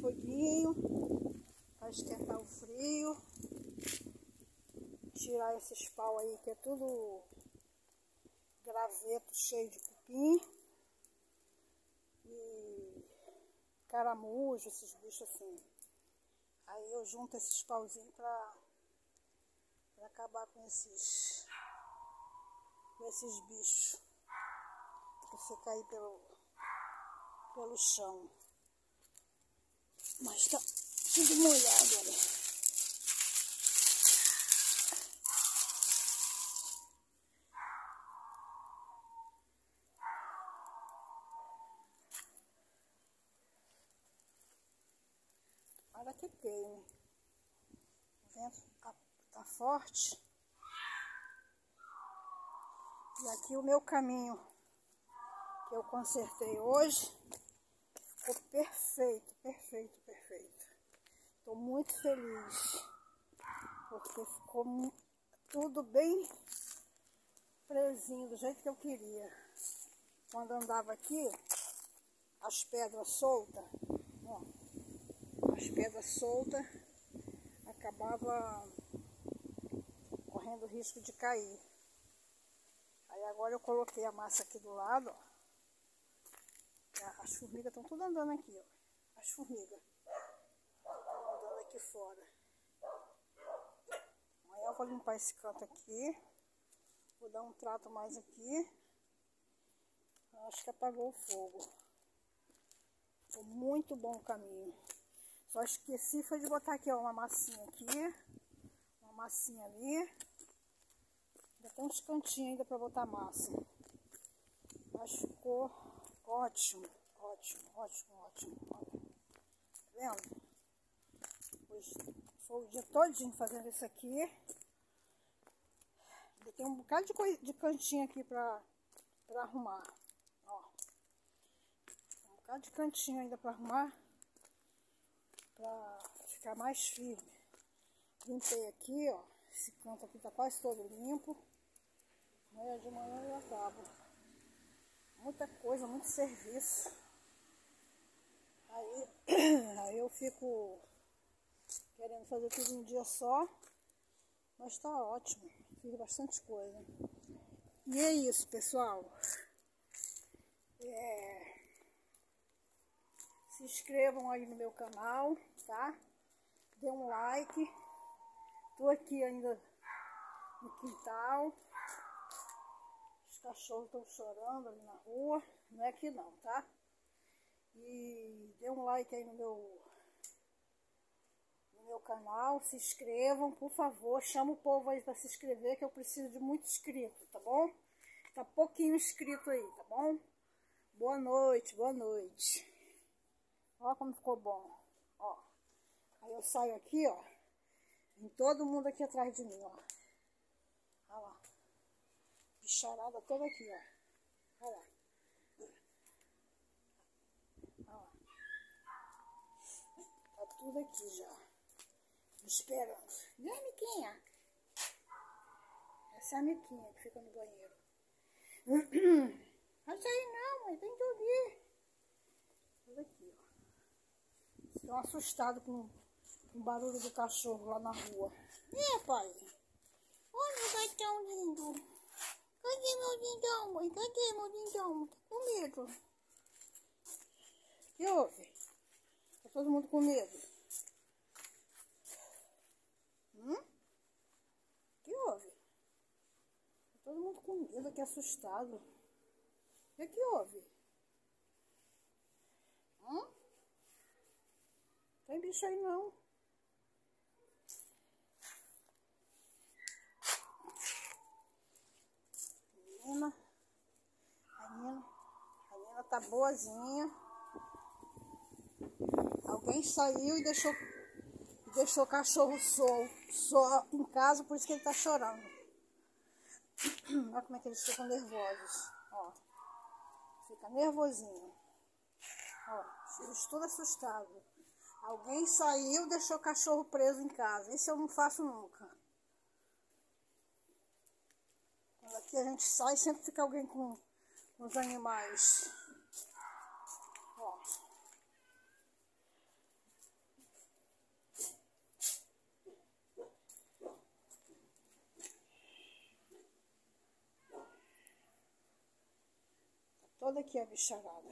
foguinho para esquentar o frio. Tirar esses pau aí que é tudo graveto cheio de cupim. E caramujo, esses bichos assim. Aí eu junto esses pauzinhos para acabar com esses bichos. Pra você cair pelo chão. Mas tá tudo molhado, olha. Olha que queime. O vento tá forte. E aqui o meu caminho que eu consertei hoje ficou perfeito, perfeito, perfeito. Estou muito feliz porque ficou tudo bem presinho do jeito que eu queria. Quando andava aqui, as pedras soltas, ó, as pedras soltas acabava correndo risco de cair. Aí agora eu coloquei a massa aqui do lado, ó. As formigas estão tudo andando aqui, ó. As formigas estão andando aqui fora. Amanhã eu vou limpar esse canto aqui. Vou dar um trato mais aqui. Acho que apagou o fogo. Ficou muito bom o caminho. Só esqueci foi de botar aqui, ó, uma massinha aqui. Uma massinha ali. Ainda tem uns cantinhos ainda para botar massa. Mas ficou ótimo, ótimo, ótimo, ótimo. Olha. Tá vendo? Hoje foi o dia todinho fazendo isso aqui. Ainda tem um bocado de cantinho aqui para arrumar. Ó. Um bocado de cantinho ainda para arrumar. Para ficar mais firme. Limpei aqui, ó. Esse canto aqui tá quase todo limpo. Amanhã de manhã eu acabo. Muita coisa, muito serviço. Aí eu fico querendo fazer tudo em um dia só. Mas tá ótimo. Fiz bastante coisa. E é isso, pessoal. Se inscrevam aí no meu canal, tá? Dê um like. Tô aqui ainda no quintal. Os cachorros estão chorando ali na rua. Não é aqui não, tá? E dê um like aí no meu canal. Se inscrevam, por favor. Chama o povo aí para se inscrever, que eu preciso de muito inscrito, tá bom? Tá pouquinho inscrito aí, tá bom? Boa noite, boa noite. Ó como ficou bom, ó. Aí eu saio aqui, ó. Vem todo mundo aqui atrás de mim, ó. Olha lá. Bicharada toda aqui, ó. Olha lá. Olha lá. Tá tudo aqui já. Me esperando. E a Miquinha? Essa é a Miquinha que fica no banheiro. Não sai não, mãe. Tem que ouvir. Tudo aqui, ó. Estão assustados com o barulho do cachorro lá na rua. Pai? Olha o gatão lindo. Cadê meu lindão, mãe? Cadê meu lindão? Tá com medo. O que houve? Tá todo mundo com medo? O que houve? Tá todo mundo com medo aqui, assustado. O que houve? Tem bicho aí não. A Nina tá boazinha. Alguém saiu e deixou o cachorro só em casa, por isso que ele tá chorando. Olha como é que eles ficam nervosos. Ó. Fica nervosinho. Ó, eles tudo assustados. Alguém saiu e deixou o cachorro preso em casa. Isso eu não faço nunca. Quando aqui a gente sai, sempre fica alguém com os animais. Ó. toda aqui a bicharada.